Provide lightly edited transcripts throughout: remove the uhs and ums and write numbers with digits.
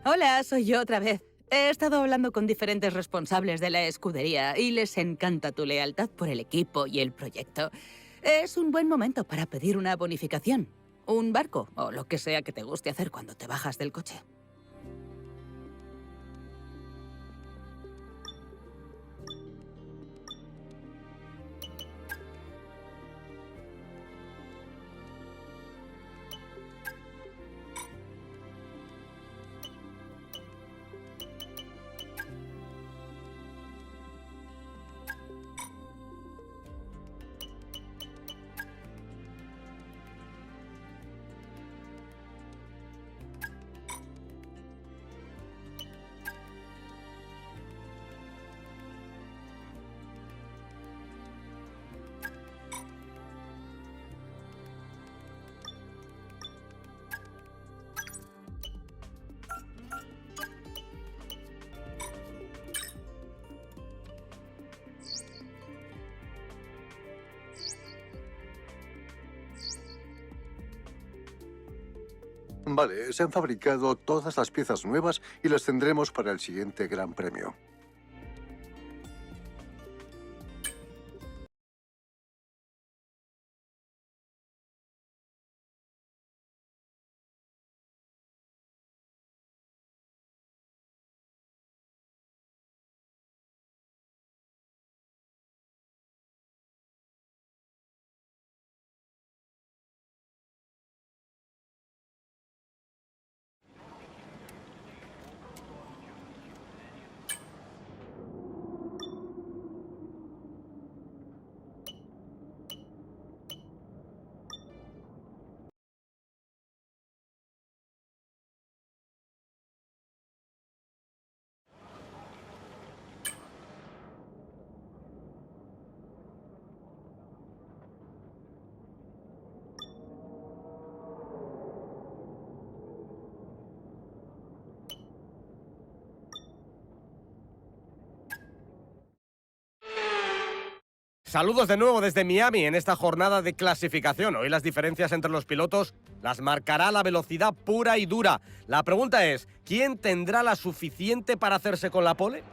Hola, soy yo otra vez. He estado hablando con diferentes responsables de la escudería y les encanta tu lealtad por el equipo y el proyecto. Es un buen momento para pedir una bonificación, un barco o lo que sea que te guste hacer cuando te bajas del coche. Vale, se han fabricado todas las piezas nuevas y las tendremos para el siguiente Gran Premio. Saludos de nuevo desde Miami en esta jornada de clasificación. Hoy las diferencias entre los pilotos las marcará la velocidad pura y dura. La pregunta es, ¿quién tendrá la suficiente para hacerse con la pole?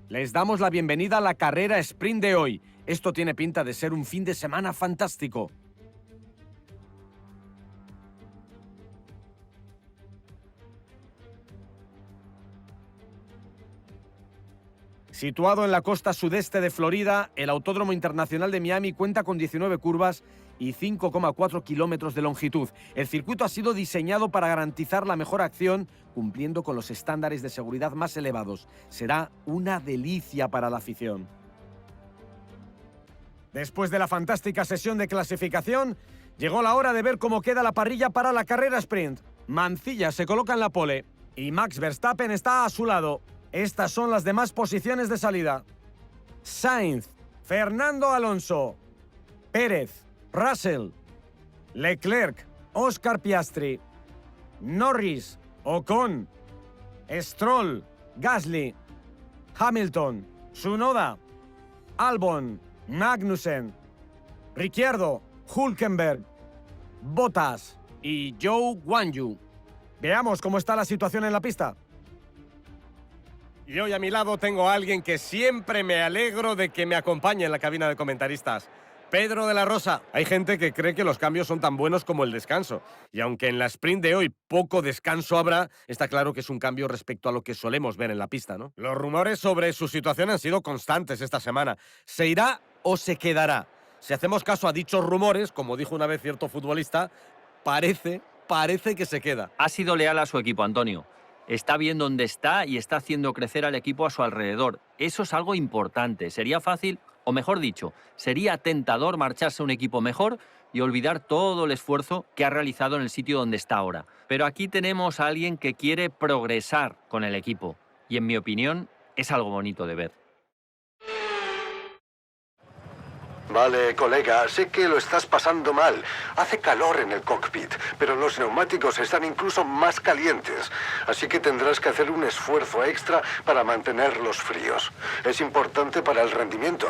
Les damos la bienvenida a la carrera sprint de hoy. Esto tiene pinta de ser un fin de semana fantástico. Situado en la costa sudeste de Florida, el Autódromo Internacional de Miami cuenta con 19 curvas y 5,4 kilómetros de longitud. El circuito ha sido diseñado para garantizar la mejor acción, cumpliendo con los estándares de seguridad más elevados. Será una delicia para la afición. Después de la fantástica sesión de clasificación, llegó la hora de ver cómo queda la parrilla para la carrera sprint. Mancilla se coloca en la pole y Max Verstappen está a su lado. Estas son las demás posiciones de salida. Sainz, Fernando Alonso, Pérez, Russell, Leclerc, Oscar Piastri, Norris, Ocon, Stroll, Gasly, Hamilton, Tsunoda, Albon, Magnussen, Ricciardo, Hülkenberg, Bottas y Zhou Guanyu. Veamos cómo está la situación en la pista. Y hoy a mi lado tengo a alguien que siempre me alegro de que me acompañe en la cabina de comentaristas. Pedro de la Rosa. Hay gente que cree que los cambios son tan buenos como el descanso. Y aunque en la sprint de hoy poco descanso habrá, está claro que es un cambio respecto a lo que solemos ver en la pista, ¿no? Los rumores sobre su situación han sido constantes esta semana. ¿Se irá o se quedará? Si hacemos caso a dichos rumores, como dijo una vez cierto futbolista, parece que se queda. Ha sido leal a su equipo, Antonio. Está bien donde está y está haciendo crecer al equipo a su alrededor. Eso es algo importante. Sería fácil, o mejor dicho, sería tentador marcharse a un equipo mejor y olvidar todo el esfuerzo que ha realizado en el sitio donde está ahora. Pero aquí tenemos a alguien que quiere progresar con el equipo. Y en mi opinión, es algo bonito de ver. Vale, colega, sé que lo estás pasando mal. Hace calor en el cockpit, pero los neumáticos están incluso más calientes. Así que tendrás que hacer un esfuerzo extra para mantenerlos fríos. Es importante para el rendimiento.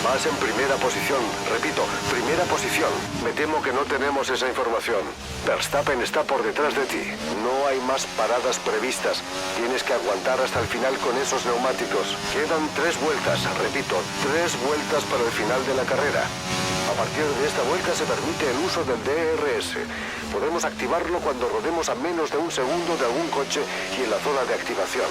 Vas en primera posición. Repito, primera posición. Me temo que no tenemos esa información. Verstappen está por detrás de ti. No hay más paradas previstas. Tienes que aguantar hasta el final con esos neumáticos. Quedan 3 vueltas. Repito, 3 vueltas para el final de la carrera. A partir de esta vuelta se permite el uso del DRS. Podemos activarlo cuando rodemos a menos de un segundo de algún coche y en la zona de activación.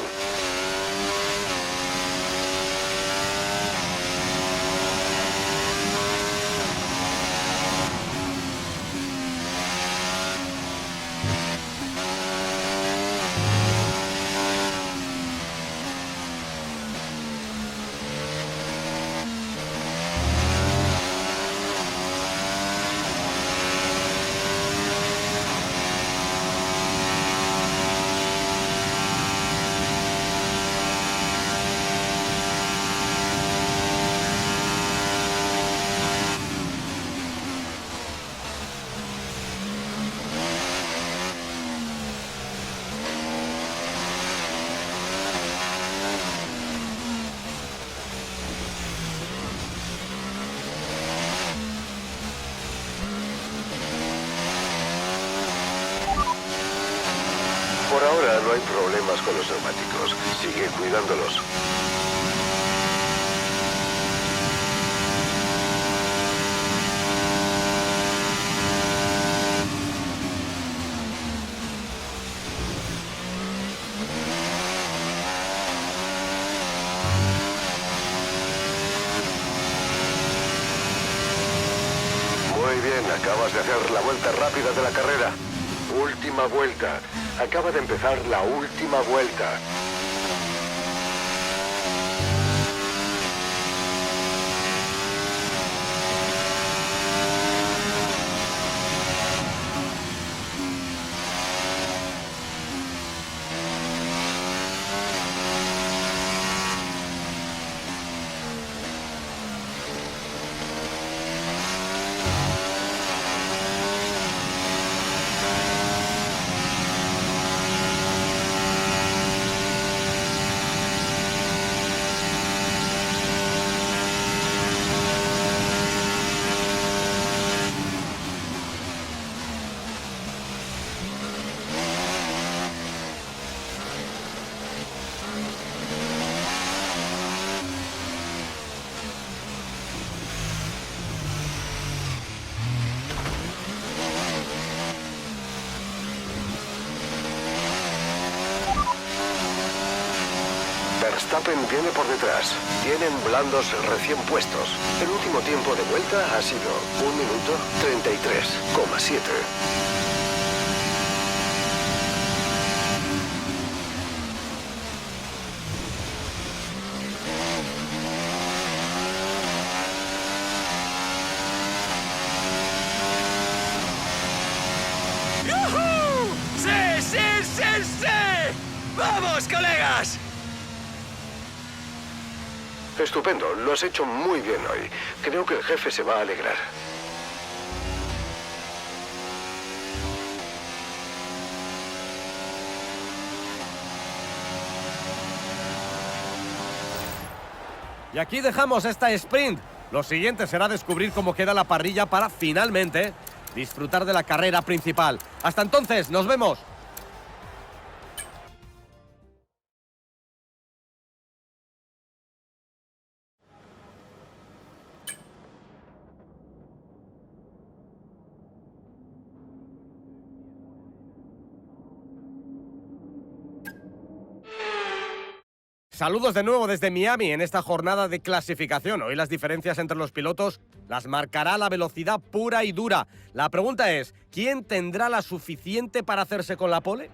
ahora no hay problemas con los neumáticos. Sigue cuidándolos. Muy bien, acabas de hacer la vuelta rápida de la carrera. Última vuelta. Acaba de empezar la última vuelta. Verstappen viene por detrás. Tienen blandos recién puestos. El último tiempo de vuelta ha sido 1 minuto 33,7. ¡Sí, sí, sí, sí! ¡Vamos, colegas! Estupendo, lo has hecho muy bien hoy. Creo que el jefe se va a alegrar. Y aquí dejamos esta sprint. Lo siguiente será descubrir cómo queda la parrilla para finalmente disfrutar de la carrera principal. Hasta entonces, nos vemos. Saludos de nuevo desde Miami en esta jornada de clasificación. Hoy las diferencias entre los pilotos las marcará la velocidad pura y dura. La pregunta es, ¿quién tendrá la suficiente para hacerse con la pole?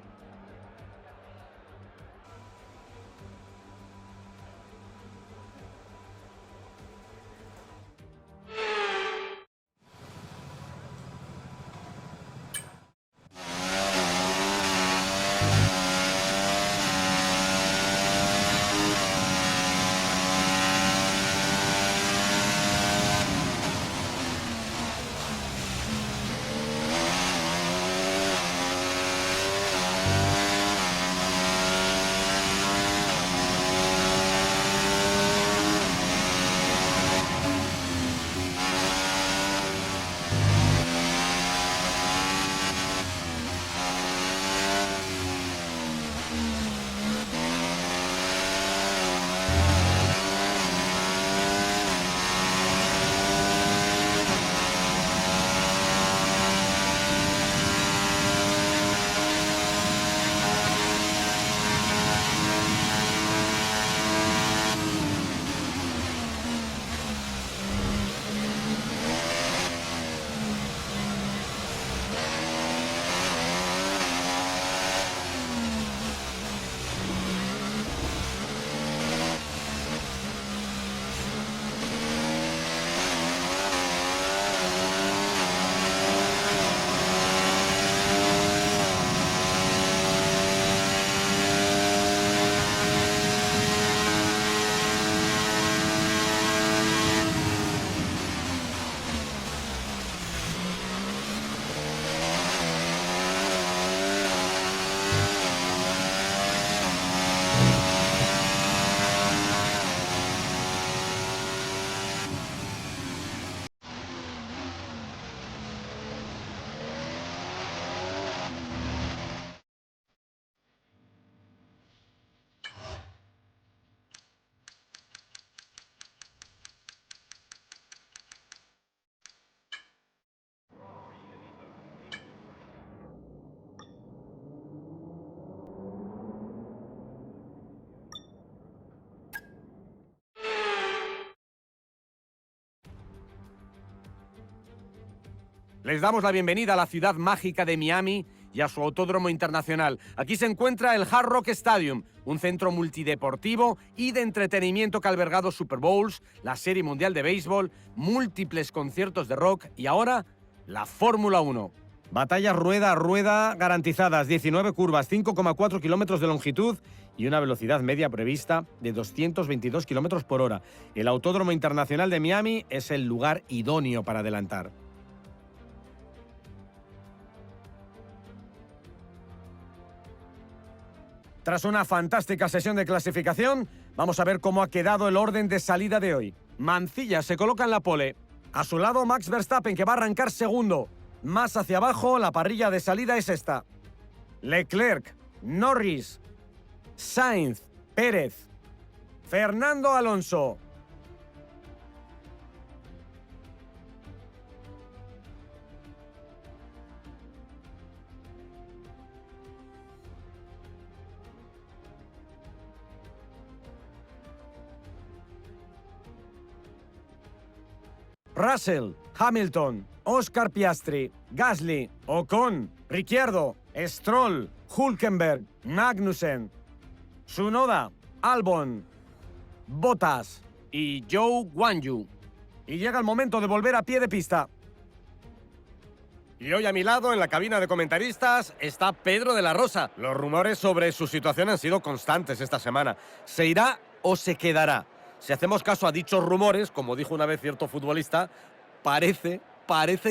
Les damos la bienvenida a la ciudad mágica de Miami y a su autódromo internacional. Aquí se encuentra el Hard Rock Stadium, un centro multideportivo y de entretenimiento que ha albergado Super Bowls, la Serie Mundial de Béisbol, múltiples conciertos de rock y ahora la Fórmula 1. Batallas rueda a rueda garantizadas, 19 curvas, 5,4 kilómetros de longitud y una velocidad media prevista de 222 kilómetros por hora. El Autódromo Internacional de Miami es el lugar idóneo para adelantar. Tras una fantástica sesión de clasificación, vamos a ver cómo ha quedado el orden de salida de hoy. Mancilla se coloca en la pole. A su lado Max Verstappen, que va a arrancar segundo. Más hacia abajo, la parrilla de salida es esta. Leclerc, Norris, Sainz, Pérez, Fernando Alonso. Russell, Hamilton, Oscar Piastri, Gasly, Ocon, Ricciardo, Stroll, Hülkenberg, Magnussen, Tsunoda, Albon, Bottas y Zhou Guanyu. Y llega el momento de volver a pie de pista. Y hoy a mi lado, en la cabina de comentaristas, está Pedro de la Rosa. Los rumores sobre su situación han sido constantes esta semana. ¿Se irá o se quedará? Si hacemos caso a dichos rumores, como dijo una vez cierto futbolista, parece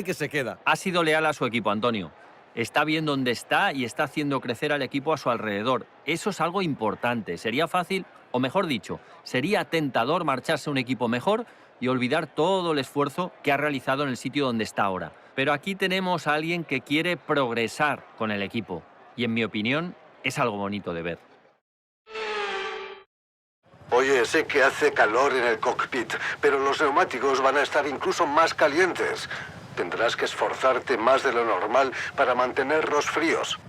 que se queda. Ha sido leal a su equipo, Antonio. Está bien donde está y está haciendo crecer al equipo a su alrededor. Eso es algo importante. Sería fácil, o mejor dicho, sería tentador marcharse a un equipo mejor y olvidar todo el esfuerzo que ha realizado en el sitio donde está ahora. Pero aquí tenemos a alguien que quiere progresar con el equipo. Y en mi opinión, es algo bonito de ver. Oye, sé que hace calor en el cockpit, pero los neumáticos van a estar incluso más calientes. Tendrás que esforzarte más de lo normal para mantenerlos fríos.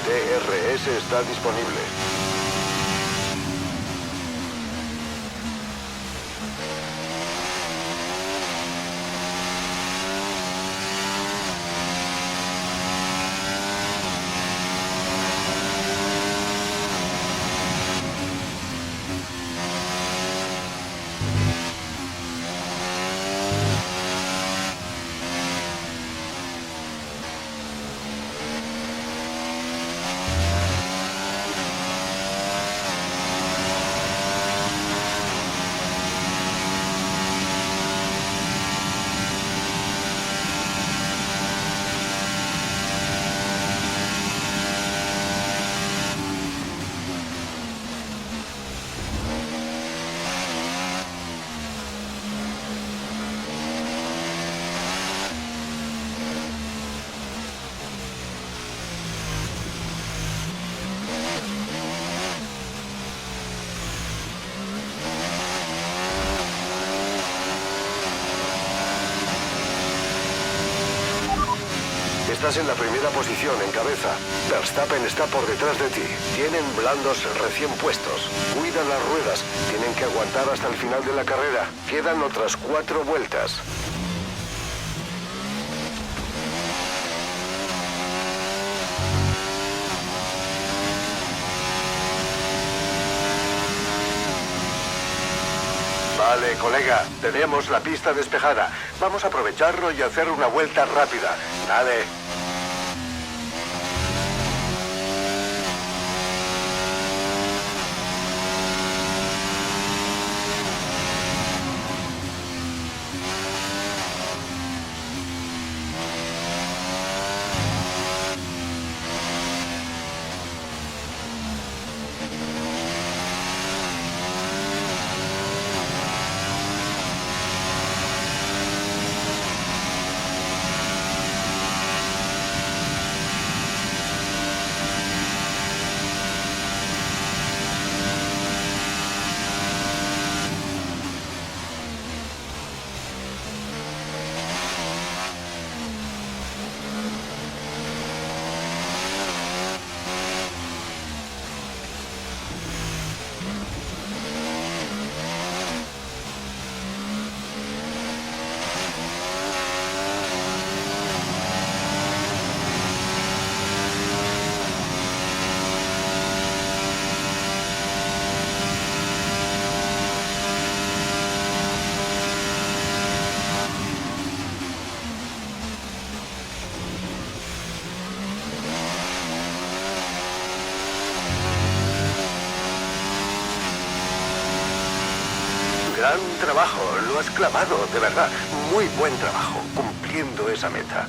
DRS está disponible. Estás en la primera posición, en cabeza. Verstappen está por detrás de ti. Tienen blandos recién puestos. Cuidan las ruedas. Tienen que aguantar hasta el final de la carrera. Quedan otras 4 vueltas. Vale, colega, tenemos la pista despejada. Vamos a aprovecharlo y hacer una vuelta rápida. Dale. Gran trabajo, lo has clavado, de verdad. Muy buen trabajo, cumpliendo esa meta.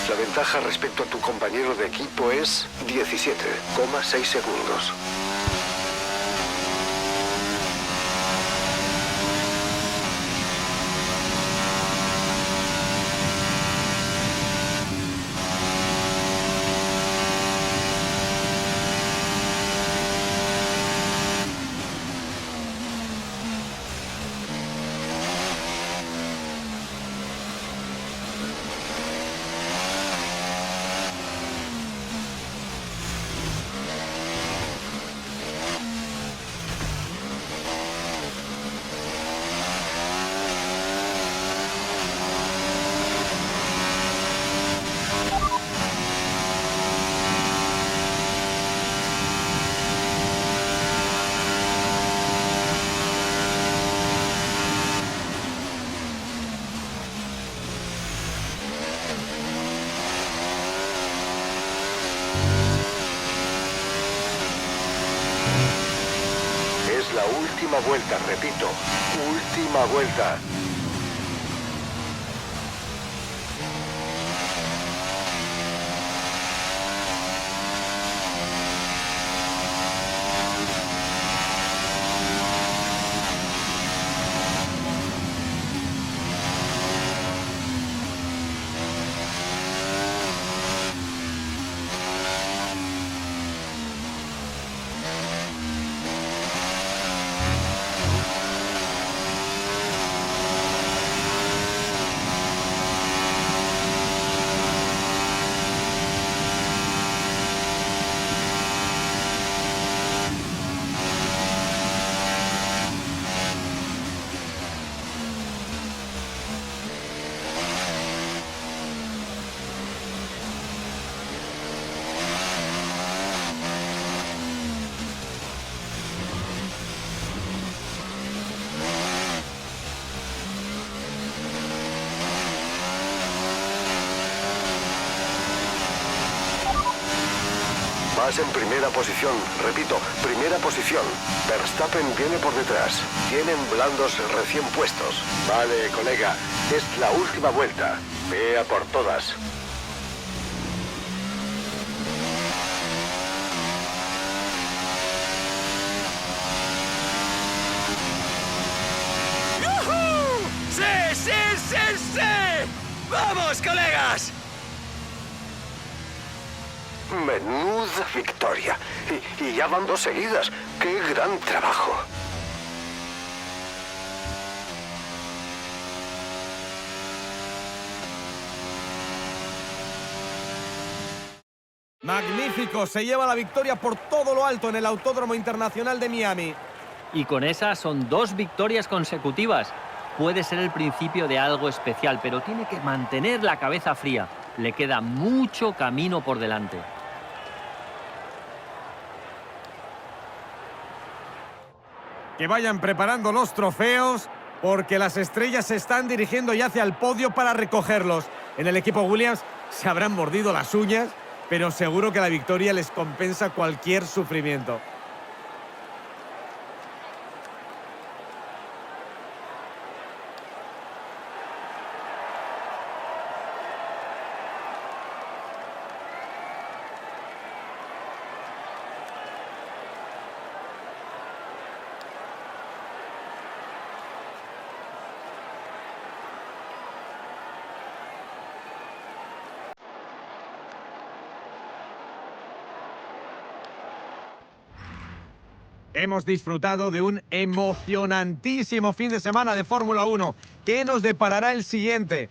La ventaja respecto a tu compañero de equipo es 17,6 segundos. La última vuelta, repito, última vuelta. Vas en primera posición, repito, primera posición. Verstappen viene por detrás. Tienen blandos recién puestos. Vale, colega, es la última vuelta. Ve a por todas. ¡Sí! ¡Sí, sí, sí! ¡Vamos, colegas! Menuda victoria. Y ya van 2 seguidas. ¡Qué gran trabajo! Magnífico, se lleva la victoria por todo lo alto en el Autódromo Internacional de Miami. Y con esa son 2 victorias consecutivas. Puede ser el principio de algo especial, pero tiene que mantener la cabeza fría. Le queda mucho camino por delante. Que vayan preparando los trofeos, porque las estrellas se están dirigiendo ya hacia el podio para recogerlos. En el equipo Williams se habrán mordido las uñas, pero seguro que la victoria les compensa cualquier sufrimiento. Hemos disfrutado de un emocionantísimo fin de semana de Fórmula 1. ¿Qué nos deparará el siguiente?